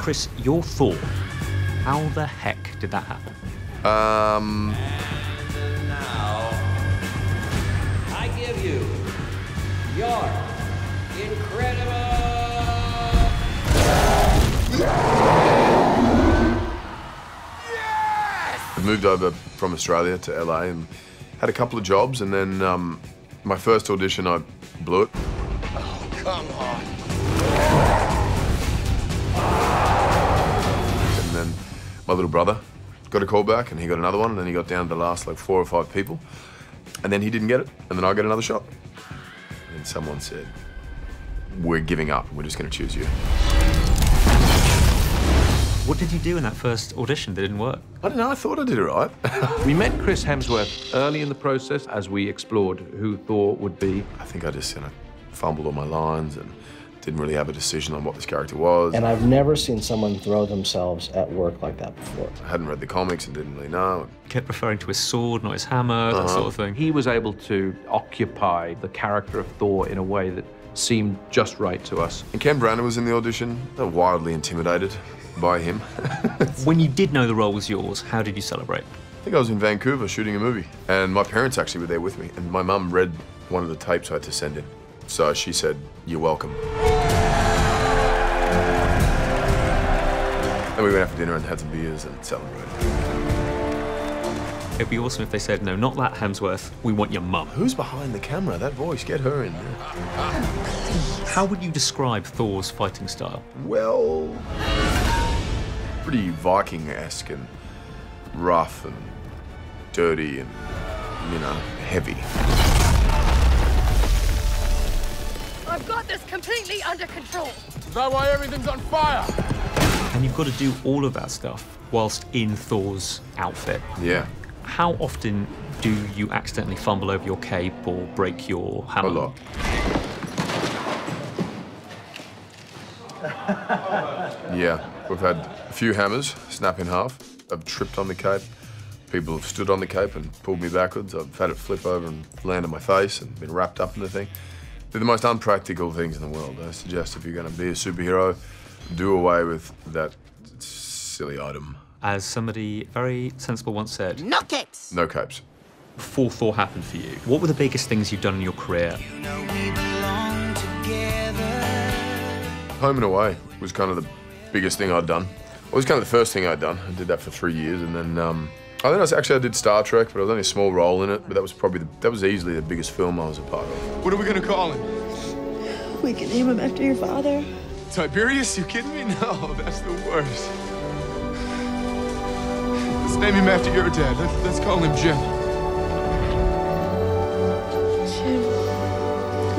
Chris, you're Thor. How the heck did that happen? And now, I give you your incredible... I moved over from Australia to LA and had a couple of jobs, and then my first audition, I blew it. Oh, come on. And then my little brother got a call back, and he got another one, and then he got down to the last like 4 or 5 people, and then he didn't get it, and then I got another shot. And someone said, "We're giving up. We're just going to choose you." What did you do in that first audition that didn't work? I don't know, I thought I did it right. We met Chris Hemsworth early in the process as we explored who Thor would be. I think I just fumbled all my lines and didn't really have a decision on what this character was. And I've never seen someone throw themselves at work like that before. I hadn't read the comics and didn't really know. Kept referring to his sword, not his hammer, that sort of thing. He was able to occupy the character of Thor in a way that seemed just right to us. And Ken Branagh was in the audition. They were wildly intimidated by him. When you did know the role was yours, how did you celebrate? I think I was in Vancouver shooting a movie, and my parents actually were there with me, and my mum read one of the tapes I had to send in. So she said, "You're welcome." And we went out for dinner and had some beers and celebrated. It'd be awesome if they said, "No, not that Hemsworth, we want your mum." Who's behind the camera? That voice, get her in there. How would you describe Thor's fighting style? Well, pretty Viking-esque and rough and dirty and, you know, heavy. I've got this completely under control. Is that why everything's on fire? And you've got to do all of that stuff whilst in Thor's outfit. Yeah. How often do you accidentally fumble over your cape or break your hammer? A lot. Yeah, we've had a few hammers snap in half. I've tripped on the cape. People have stood on the cape and pulled me backwards. I've had it flip over and land on my face and been wrapped up in the thing. They're the most unpractical things in the world. I suggest if you're going to be a superhero, do away with that silly item. As somebody very sensible once said, No capes. No capes. before Thor happened for you, what were the biggest things you've done in your career? Home and Away was kind of the biggest thing I'd done. It was kind of the first thing I'd done. I did that for 3 years, and then I did Star Trek, but I was only a small role in it. But that was probably that was easily the biggest film I was a part of. What are we gonna call him? We can name him after your father. Tiberius? You kidding me? No, that's the worst. Let's name him after your dad. Let's call him Jim. Jim.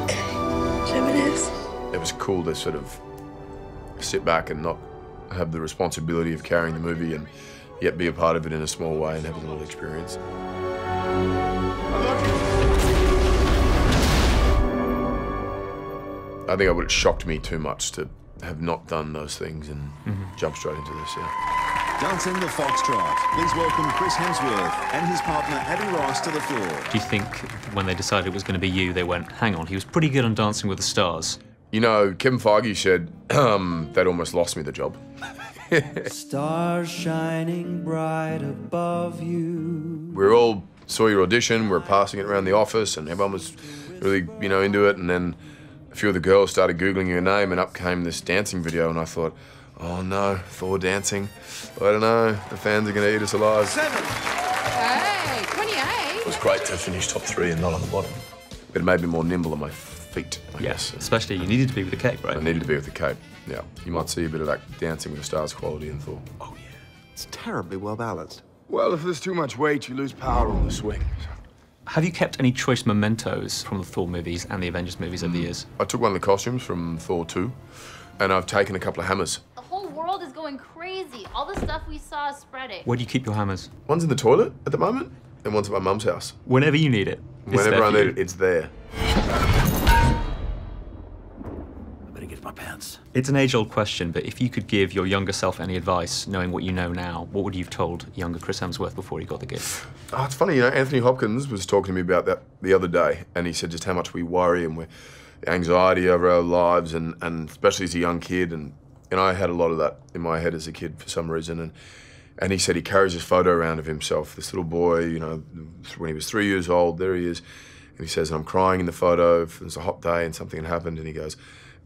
Okay, Jim it is. It was cool to sort of sit back and not have the responsibility of carrying the movie and yet be a part of it in a small way and have a little experience. I think it would have shocked me too much to have not done those things and jump straight into this, yeah. Dancing the Foxtrot. Please welcome Chris Hemsworth and his partner Abby Ross to the floor. Do you think when they decided it was going to be you, they went, hang on, he was pretty good on Dancing with the Stars? You know, Kevin Feige said they'd almost lost me the job. Stars shining bright above you. We all saw your audition, we were passing it around the office, and everyone was really, you know, into it, and then a few of the girls started Googling your name, and up came this dancing video, and I thought, oh no, Thor dancing. I don't know, the fans are gonna eat us alive. 7. Hey, 28. It was great to finish top 3 and not on the bottom. But it made me more nimble on my feet, I guess. Especially you needed to be with the cape, right? I needed to be with the cape, yeah. You might see a bit of that Dancing with the Stars quality in Thor. Oh, yeah. It's terribly well balanced. Well, if there's too much weight, you lose power on the swing. Have you kept any choice mementos from the Thor movies and the Avengers movies over the years? I took one of the costumes from Thor 2, and I've taken a couple of hammers. The whole world is going crazy. All the stuff we saw is spreading. Where do you keep your hammers? One's in the toilet at the moment, and one's at my mum's house. Whenever you need it. Whenever I need it, it's there. I better get my pants. It's an age-old question, but if you could give your younger self any advice, knowing what you know now, what would you have told younger Chris Hemsworth before he got the gig? Oh, it's funny, you know, Anthony Hopkins was talking to me about that the other day, and he said just how much we worry and we're anxiety over our lives, and especially as a young kid, and And I had a lot of that in my head as a kid for some reason. And he said he carries this photo around of himself, this little boy, you know, when he was 3 years old, there he is. And he says, I'm crying in the photo, it was a hot day and something had happened. And he goes,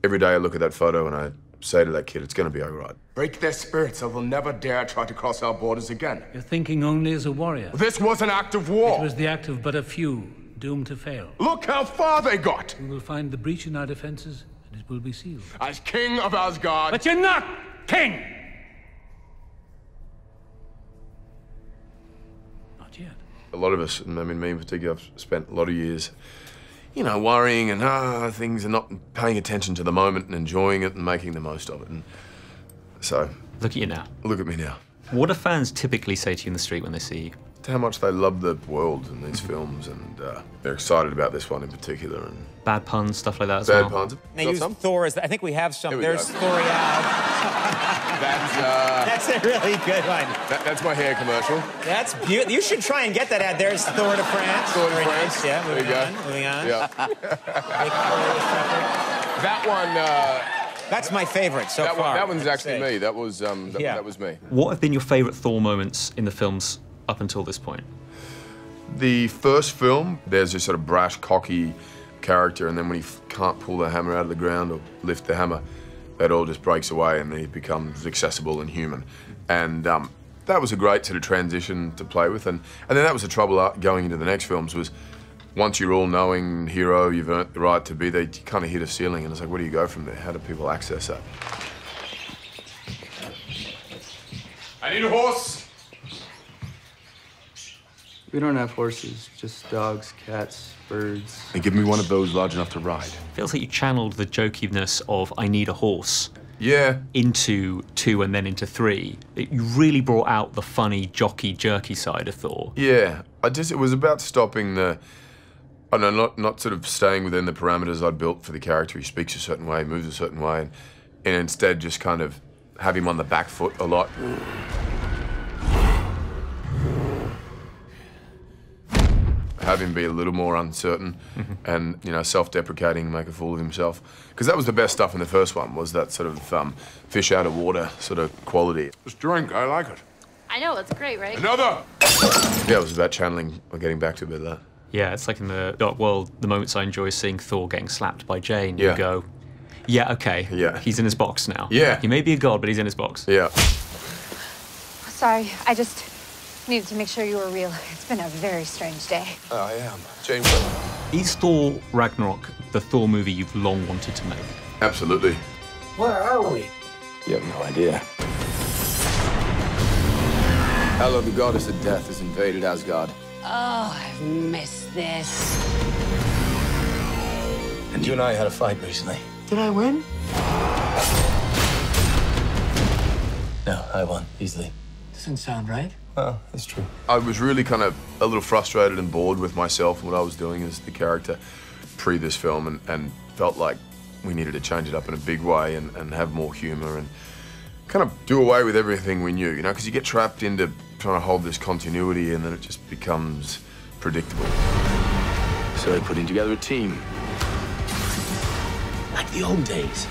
every day I look at that photo and I say to that kid, it's going to be all right. Break their spirits or they'll never dare try to cross our borders again. You're thinking only as a warrior. This was an act of war. It was the act of but a few, doomed to fail. Look how far they got. We will find the breach in our defenses, and it will be sealed. As king of Asgard. But you're not king! Not yet. A lot of us, and I mean me in particular, I've spent a lot of years, you know, worrying and things and not paying attention to the moment and enjoying it and making the most of it. And so... Look at you now. Look at me now. What do fans typically say to you in the street when they see you? How much they love the world and these films, and they're excited about this one in particular. And bad puns, stuff like that as well? Bad puns. They use Thor as... I think we have some. There's go. Thorial. That's a really good one. That's my hair commercial. That's beautiful. You should try and get that ad. There's Thor to France. Thor to Very France. Nice. Yeah, moving There on. you go. Moving on. Yeah. That one... That's my favorite so far. That one's actually me. That was that was me. What have been your favourite Thor moments in the films up until this point? The first film, there's this sort of brash, cocky character, and then when he can't pull the hammer out of the ground or lift the hammer, that all just breaks away and he becomes accessible and human. And that was a great sort of transition to play with. And then that was the trouble going into the next films was, once you're all-knowing hero, you've earned the right to be there, you kind of hit a ceiling, and it's like, where do you go from there? How do people access that? I need a horse! We don't have horses, just dogs, cats, birds. And give me one of those large enough to ride. Feels like you channeled the jokiness of I need a horse. Yeah. Into 2 and then into 3. You really brought out the funny, jockey, jerky side of Thor. Yeah. It was about stopping the... I don't know, not sort of staying within the parameters I'd built for the character. He speaks a certain way, moves a certain way, and instead just kind of have him on the back foot a lot. Have him be a little more uncertain and, you know, self-deprecating, make a fool of himself. Because that was the best stuff in the first one, was that sort of fish out of water sort of quality. This drink, I like it. I know, it's great, right? Another! Yeah, it was about channeling or getting back to a bit of that. Yeah, it's like in the Dark World, the moments I enjoy seeing Thor getting slapped by Jane, Yeah. you go, yeah, okay, yeah, he's in his box now. Yeah. He may be a god, but he's in his box. Yeah. Sorry, I just needed to make sure you were real. It's been a very strange day. I am. James. Is Thor Ragnarok the Thor movie you've long wanted to make? Absolutely. Where are we? You have no idea. Hela, the goddess of death, has invaded Asgard. Oh, I've missed this. And you and I had a fight recently. Did I win? No, I won, easily. Doesn't sound right. Well, that's true. I was really kind of a little frustrated and bored with myself and what I was doing as the character pre this film, and felt like we needed to change it up in a big way and have more humor and kind of do away with everything we knew, you know, because you get trapped into trying to hold this continuity and then it just becomes predictable. So they're putting together a team. Like the old days.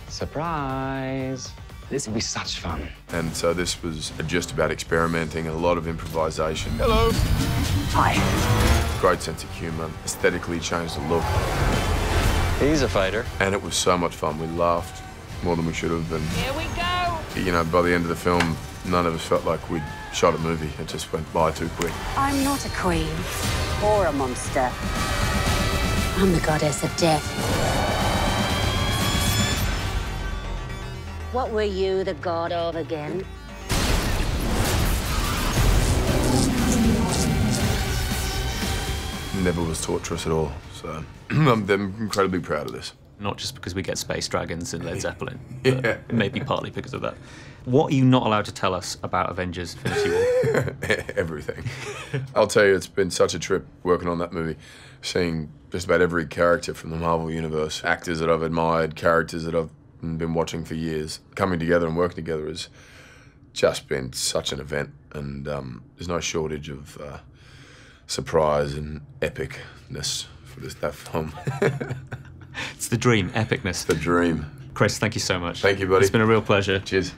Surprise! This will be such fun. And so this was just about experimenting, a lot of improvisation. Hello. Hi. Great sense of humor, aesthetically changed the look. He's a fighter. And it was so much fun. We laughed more than we should have. And, here we go. You know, by the end of the film, none of us felt like we'd shot a movie. It just went by too quick. I'm not a queen or a monster. I'm the goddess of death. What were you the god of again? Never was torturous at all. So I'm incredibly proud of this. Not just because we get space dragons in Led Zeppelin, Yeah. but maybe partly because of that. What are you not allowed to tell us about Avengers Infinity War? Everything. I'll tell you, it's been such a trip working on that movie, seeing just about every character from the Marvel Universe, actors that I've admired, characters that I've been watching for years. Coming together and working together has just been such an event, and there's no shortage of surprise and epicness for that film. It's the dream, epicness. The dream. Chris, thank you so much. Thank you, buddy. It's been a real pleasure. Cheers.